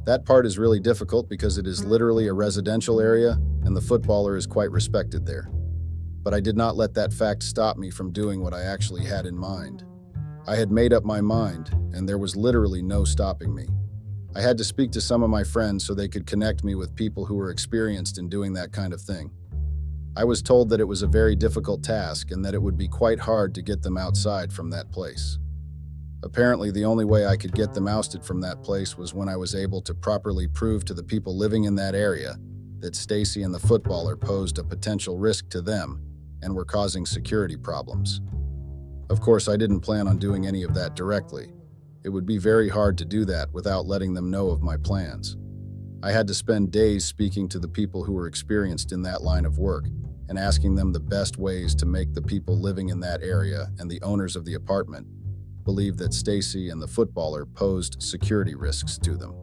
That part is really difficult because it is literally a residential area and the footballer is quite respected there. But I did not let that fact stop me from doing what I actually had in mind. I had made up my mind, and there was literally no stopping me. I had to speak to some of my friends so they could connect me with people who were experienced in doing that kind of thing. I was told that it was a very difficult task and that it would be quite hard to get them outside from that place. Apparently, the only way I could get them ousted from that place was when I was able to properly prove to the people living in that area that Stacy and the footballer posed a potential risk to them and were causing security problems. Of course, I didn't plan on doing any of that directly. It would be very hard to do that without letting them know of my plans. I had to spend days speaking to the people who were experienced in that line of work and asking them the best ways to make the people living in that area and the owners of the apartment believe that Stacy and the footballer posed security risks to them.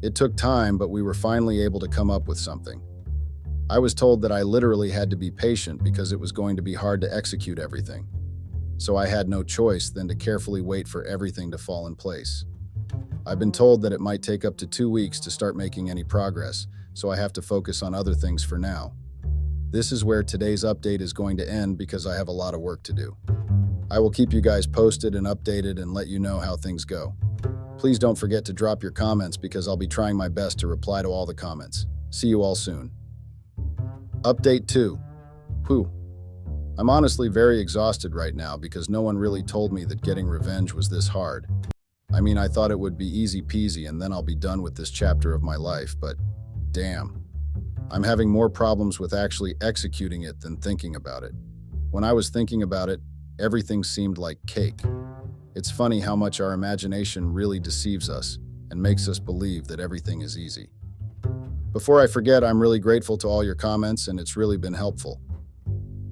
It took time, but we were finally able to come up with something. I was told that I literally had to be patient because it was going to be hard to execute everything. So I had no choice than to carefully wait for everything to fall in place. I've been told that it might take up to 2 weeks to start making any progress, so I have to focus on other things for now. This is where today's update is going to end because I have a lot of work to do. I will keep you guys posted and updated and let you know how things go. Please don't forget to drop your comments because I'll be trying my best to reply to all the comments. See you all soon. Update 2. Whew. I'm honestly very exhausted right now because no one really told me that getting revenge was this hard. I mean, I thought it would be easy peasy and then I'll be done with this chapter of my life, but damn. I'm having more problems with actually executing it than thinking about it. When I was thinking about it, everything seemed like cake. It's funny how much our imagination really deceives us and makes us believe that everything is easy. Before I forget, I'm really grateful to all your comments, and it's really been helpful.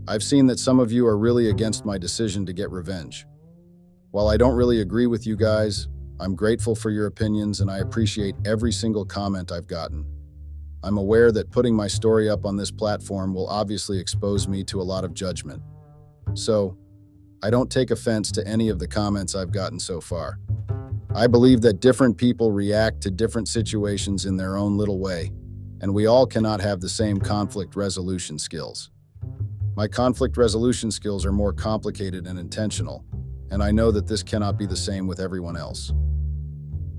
I've seen that some of you are really against my decision to get revenge. While I don't really agree with you guys, I'm grateful for your opinions and I appreciate every single comment I've gotten. I'm aware that putting my story up on this platform will obviously expose me to a lot of judgment. So, I don't take offense to any of the comments I've gotten so far. I believe that different people react to different situations in their own little way, and we all cannot have the same conflict resolution skills. My conflict resolution skills are more complicated and intentional, and I know that this cannot be the same with everyone else.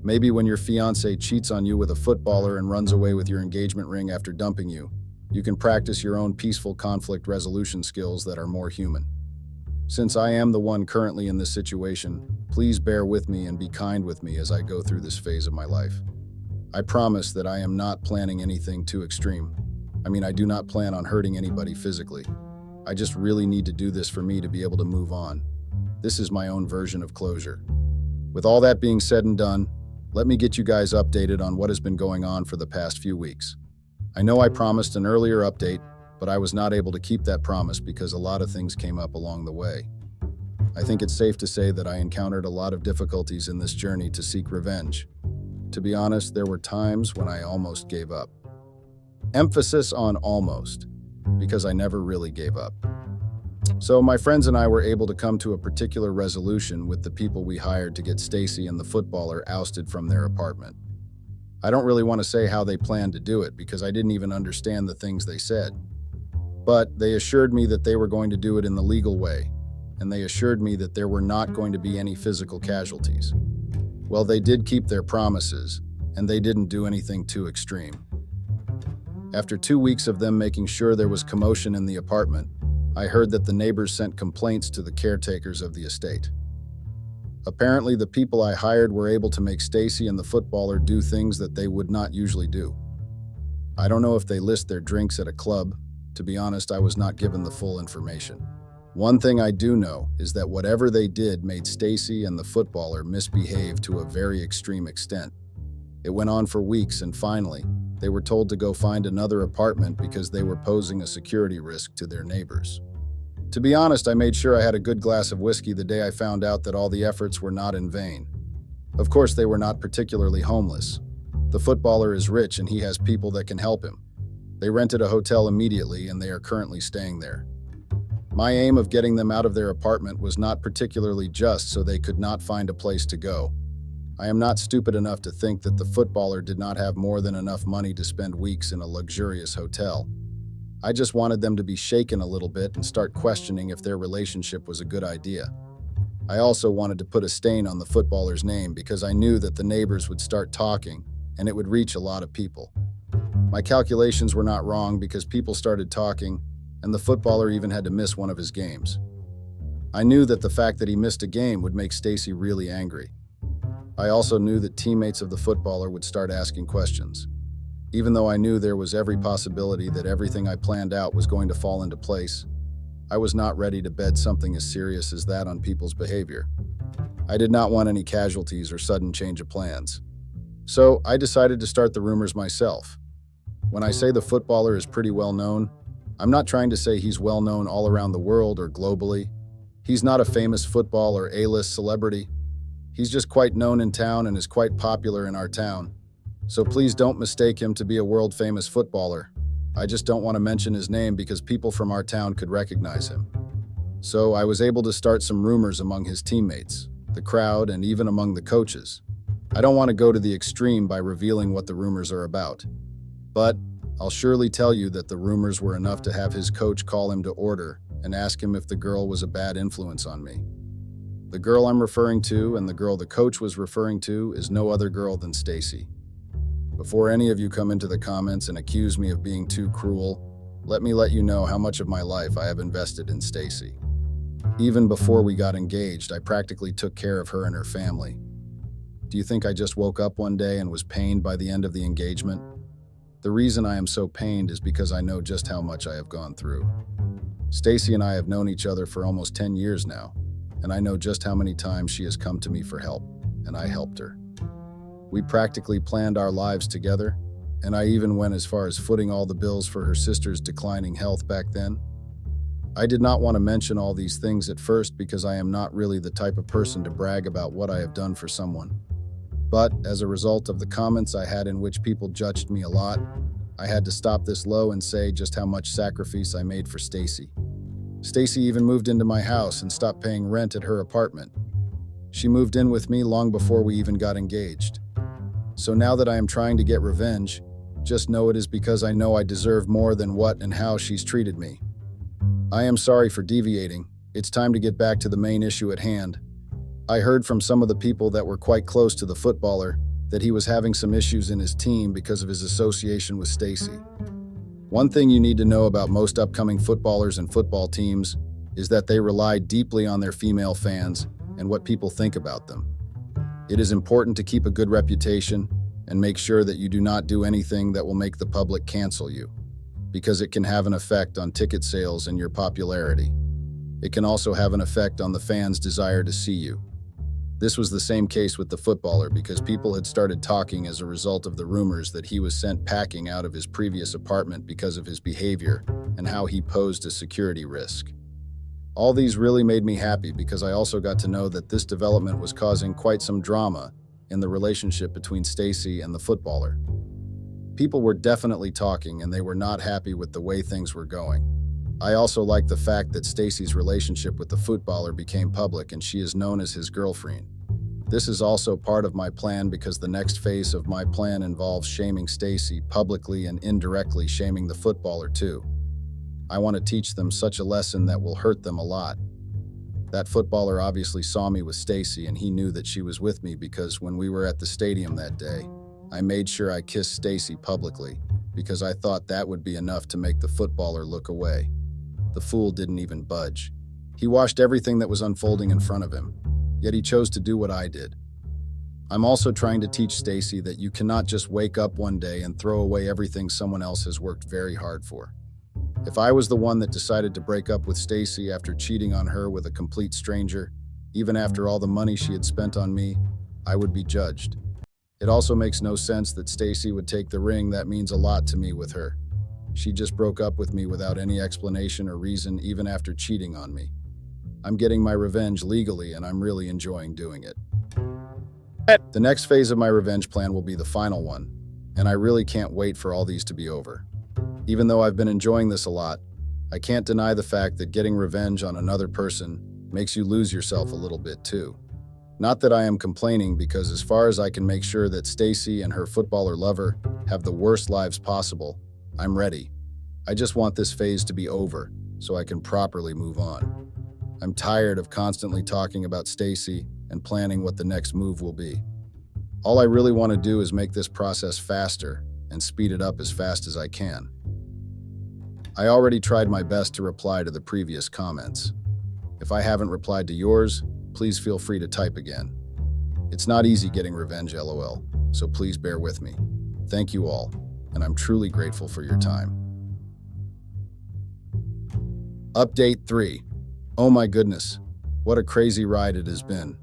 Maybe when your fiancé cheats on you with a footballer and runs away with your engagement ring after dumping you, you can practice your own peaceful conflict resolution skills that are more human. Since I am the one currently in this situation, please bear with me and be kind with me as I go through this phase of my life. I promise that I am not planning anything too extreme. I do not plan on hurting anybody physically. I just really need to do this for me to be able to move on. This is my own version of closure. With all that being said and done, let me get you guys updated on what has been going on for the past few weeks. I know I promised an earlier update, but I was not able to keep that promise because a lot of things came up along the way. I think it's safe to say that I encountered a lot of difficulties in this journey to seek revenge. To be honest, there were times when I almost gave up. Emphasis on almost, because I never really gave up. So my friends and I were able to come to a particular resolution with the people we hired to get Stacy and the footballer ousted from their apartment. I don't really want to say how they planned to do it because I didn't even understand the things they said. But they assured me that they were going to do it in the legal way, and they assured me that there were not going to be any physical casualties. Well, they did keep their promises, and they didn't do anything too extreme. After 2 weeks of them making sure there was commotion in the apartment, I heard that the neighbors sent complaints to the caretakers of the estate. Apparently, the people I hired were able to make Stacy and the footballer do things that they would not usually do. I don't know if they list their drinks at a club. To be honest, I was not given the full information. One thing I do know is that whatever they did made Stacy and the footballer misbehave to a very extreme extent. It went on for weeks, and finally, they were told to go find another apartment because they were posing a security risk to their neighbors. To be honest, I made sure I had a good glass of whiskey the day I found out that all the efforts were not in vain. Of course, they were not particularly homeless. The footballer is rich and he has people that can help him. They rented a hotel immediately and they are currently staying there. My aim of getting them out of their apartment was not particularly just so they could not find a place to go. I am not stupid enough to think that the footballer did not have more than enough money to spend weeks in a luxurious hotel. I just wanted them to be shaken a little bit and start questioning if their relationship was a good idea. I also wanted to put a stain on the footballer's name because I knew that the neighbors would start talking and it would reach a lot of people. My calculations were not wrong because people started talking and the footballer even had to miss one of his games. I knew that the fact that he missed a game would make Stacy really angry. I also knew that teammates of the footballer would start asking questions. Even though I knew there was every possibility that everything I planned out was going to fall into place, I was not ready to bet something as serious as that on people's behavior. I did not want any casualties or sudden change of plans. So I decided to start the rumors myself. When I say the footballer is pretty well known, I'm not trying to say he's well known all around the world or globally. He's not a famous football or A-list celebrity. He's just quite known in town and is quite popular in our town. So please don't mistake him to be a world-famous footballer. I just don't want to mention his name because people from our town could recognize him. So I was able to start some rumors among his teammates, the crowd, and even among the coaches. I don't want to go to the extreme by revealing what the rumors are about. But I'll surely tell you that the rumors were enough to have his coach call him to order and ask him if the girl was a bad influence on me. The girl I'm referring to and the girl the coach was referring to is no other girl than Stacy. Before any of you come into the comments and accuse me of being too cruel, let me let you know how much of my life I have invested in Stacy. Even before we got engaged, I practically took care of her and her family. Do you think I just woke up one day and was pained by the end of the engagement? The reason I am so pained is because I know just how much I have gone through. Stacy and I have known each other for almost 10 years now, and I know just how many times she has come to me for help, and I helped her. We practically planned our lives together, and I even went as far as footing all the bills for her sister's declining health back then. I did not want to mention all these things at first because I am not really the type of person to brag about what I have done for someone. But as a result of the comments I had in which people judged me a lot, I had to stop this low and say just how much sacrifice I made for Stacy. Stacy even moved into my house and stopped paying rent at her apartment. She moved in with me long before we even got engaged. So now that I am trying to get revenge, just know it is because I know I deserve more than what and how she's treated me. I am sorry for deviating. It's time to get back to the main issue at hand. I heard from some of the people that were quite close to the footballer that he was having some issues in his team because of his association with Stacy. One thing you need to know about most upcoming footballers and football teams is that they rely deeply on their female fans and what people think about them. It is important to keep a good reputation and make sure that you do not do anything that will make the public cancel you, because it can have an effect on ticket sales and your popularity. It can also have an effect on the fans' desire to see you. This was the same case with the footballer because people had started talking as a result of the rumors that he was sent packing out of his previous apartment because of his behavior and how he posed a security risk. All these really made me happy because I also got to know that this development was causing quite some drama in the relationship between Stacy and the footballer. People were definitely talking and they were not happy with the way things were going. I also like the fact that Stacy's relationship with the footballer became public and she is known as his girlfriend. This is also part of my plan because the next phase of my plan involves shaming Stacy publicly and indirectly shaming the footballer too. I want to teach them such a lesson that will hurt them a lot. That footballer obviously saw me with Stacy and he knew that she was with me because when we were at the stadium that day, I made sure I kissed Stacy publicly because I thought that would be enough to make the footballer look away. The fool didn't even budge. He watched everything that was unfolding in front of him, yet he chose to do what I did. I'm also trying to teach Stacy that you cannot just wake up one day and throw away everything someone else has worked very hard for. If I was the one that decided to break up with Stacy after cheating on her with a complete stranger, even after all the money she had spent on me, I would be judged. It also makes no sense that Stacy would take the ring that means a lot to me with her. She just broke up with me without any explanation or reason, even after cheating on me. I'm getting my revenge legally and I'm really enjoying doing it. The next phase of my revenge plan will be the final one, and I really can't wait for all these to be over. Even though I've been enjoying this a lot, I can't deny the fact that getting revenge on another person makes you lose yourself a little bit too. Not that I am complaining because as far as I can make sure that Stacy and her footballer lover have the worst lives possible, I'm ready. I just want this phase to be over so I can properly move on. I'm tired of constantly talking about Stacy and planning what the next move will be. All I really want to do is make this process faster and speed it up as fast as I can. I already tried my best to reply to the previous comments. If I haven't replied to yours, please feel free to type again. It's not easy getting revenge, LOL, so please bear with me. Thank you all, and I'm truly grateful for your time. Update 3. Oh my goodness, what a crazy ride it has been.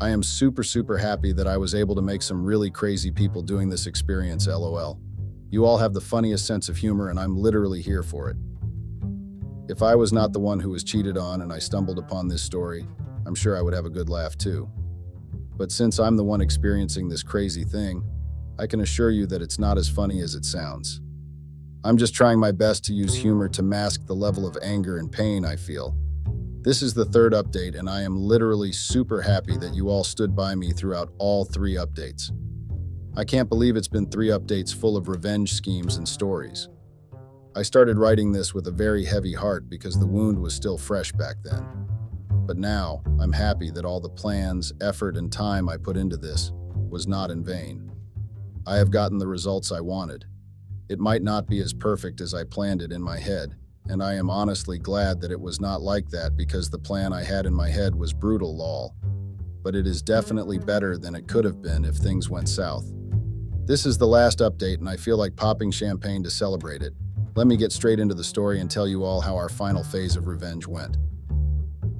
I am super happy that I was able to make some really crazy people doing this experience, LOL. You all have the funniest sense of humor and I'm literally here for it. If I was not the one who was cheated on and I stumbled upon this story, I'm sure I would have a good laugh too. But since I'm the one experiencing this crazy thing, I can assure you that it's not as funny as it sounds. I'm just trying my best to use humor to mask the level of anger and pain I feel. This is the third update and I am literally super happy that you all stood by me throughout all 3 updates. I can't believe it's been 3 updates full of revenge schemes and stories. I started writing this with a very heavy heart because the wound was still fresh back then. But now, I'm happy that all the plans, effort, and time I put into this was not in vain. I have gotten the results I wanted. It might not be as perfect as I planned it in my head, and I am honestly glad that it was not like that because the plan I had in my head was brutal, lol. But it is definitely better than it could have been if things went south. This is the last update and I feel like popping champagne to celebrate it. Let me get straight into the story and tell you all how our final phase of revenge went.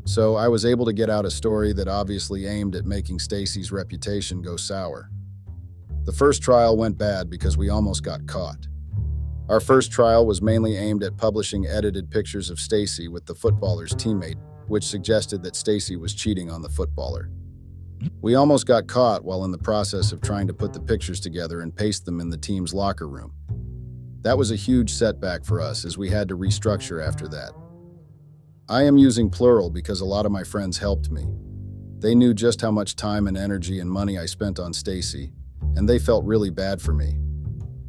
So I was able to get out a story that obviously aimed at making Stacy's reputation go sour. The first trial went bad because we almost got caught. Our first trial was mainly aimed at publishing edited pictures of Stacy with the footballer's teammate, which suggested that Stacy was cheating on the footballer. We almost got caught while in the process of trying to put the pictures together and paste them in the team's locker room. That was a huge setback for us as we had to restructure after that. I am using plural because a lot of my friends helped me. They knew just how much time and energy and money I spent on Stacy, and they felt really bad for me.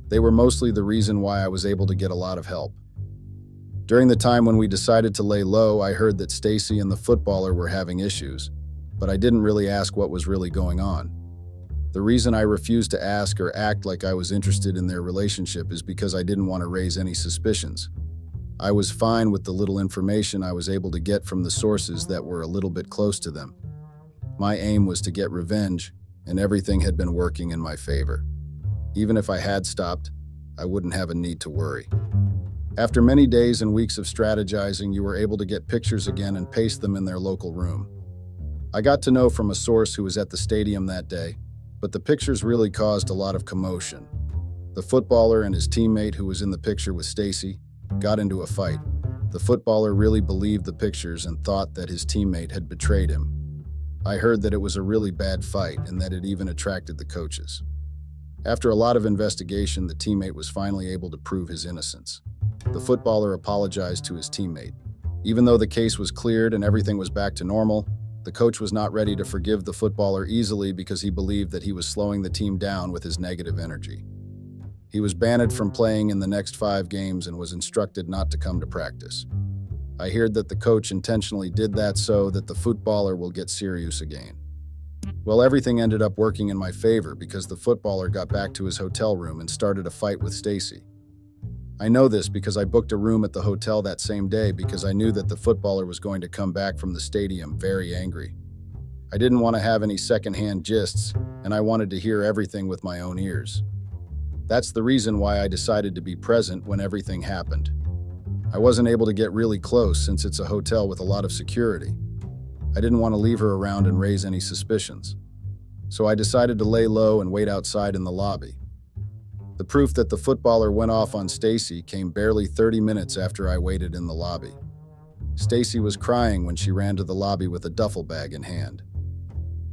They were mostly the reason why I was able to get a lot of help. During the time when we decided to lay low, I heard that Stacy and the footballer were having issues, but I didn't really ask what was really going on. The reason I refused to ask or act like I was interested in their relationship is because I didn't want to raise any suspicions. I was fine with the little information I was able to get from the sources that were a little bit close to them. My aim was to get revenge, and everything had been working in my favor. Even if I had stopped, I wouldn't have a need to worry. After many days and weeks of strategizing, you were able to get pictures again and paste them in their local room. I got to know from a source who was at the stadium that day, but the pictures really caused a lot of commotion. The footballer and his teammate who was in the picture with Stacy got into a fight. The footballer really believed the pictures and thought that his teammate had betrayed him. I heard that it was a really bad fight and that it even attracted the coaches. After a lot of investigation, the teammate was finally able to prove his innocence. The footballer apologized to his teammate. Even though the case was cleared and everything was back to normal, the coach was not ready to forgive the footballer easily because he believed that he was slowing the team down with his negative energy. He was banned from playing in the next 5 games and was instructed not to come to practice. I heard that the coach intentionally did that so that the footballer will get serious again. Well, everything ended up working in my favor because the footballer got back to his hotel room and started a fight with Stacy. I know this because I booked a room at the hotel that same day because I knew that the footballer was going to come back from the stadium very angry. I didn't want to have any secondhand gists, and I wanted to hear everything with my own ears. That's the reason why I decided to be present when everything happened. I wasn't able to get really close since it's a hotel with a lot of security. I didn't want to leave her around and raise any suspicions. So I decided to lay low and wait outside in the lobby. The proof that the footballer went off on Stacy came barely 30 minutes after I waited in the lobby. Stacy was crying when she ran to the lobby with a duffel bag in hand.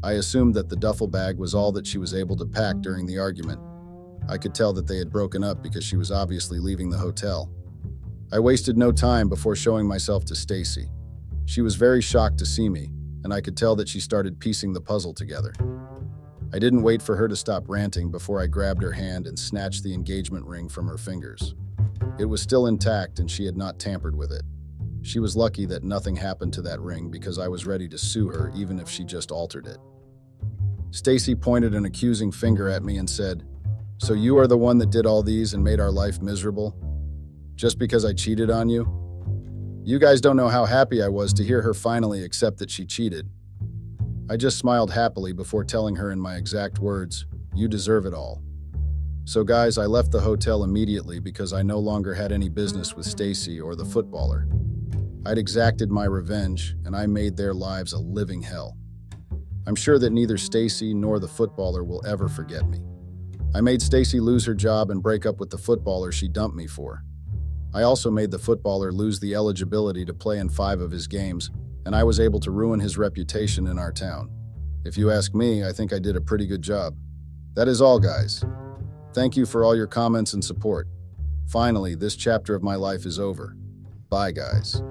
I assumed that the duffel bag was all that she was able to pack during the argument. I could tell that they had broken up because she was obviously leaving the hotel. I wasted no time before showing myself to Stacy. She was very shocked to see me, and I could tell that she started piecing the puzzle together. I didn't wait for her to stop ranting before I grabbed her hand and snatched the engagement ring from her fingers. It was still intact and she had not tampered with it. She was lucky that nothing happened to that ring because I was ready to sue her even if she just altered it. Stacy pointed an accusing finger at me and said, "So you are the one that did all these and made our life miserable? Just because I cheated on you?" You guys don't know how happy I was to hear her finally accept that she cheated. I just smiled happily before telling her in my exact words, "You deserve it all." So guys, I left the hotel immediately because I no longer had any business with Stacy or the footballer. I'd exacted my revenge and I made their lives a living hell. I'm sure that neither Stacy nor the footballer will ever forget me. I made Stacy lose her job and break up with the footballer she dumped me for. I also made the footballer lose the eligibility to play in 5 of his games, and I was able to ruin his reputation in our town. If you ask me, I think I did a pretty good job. That is all, guys. Thank you for all your comments and support. Finally, this chapter of my life is over. Bye, guys.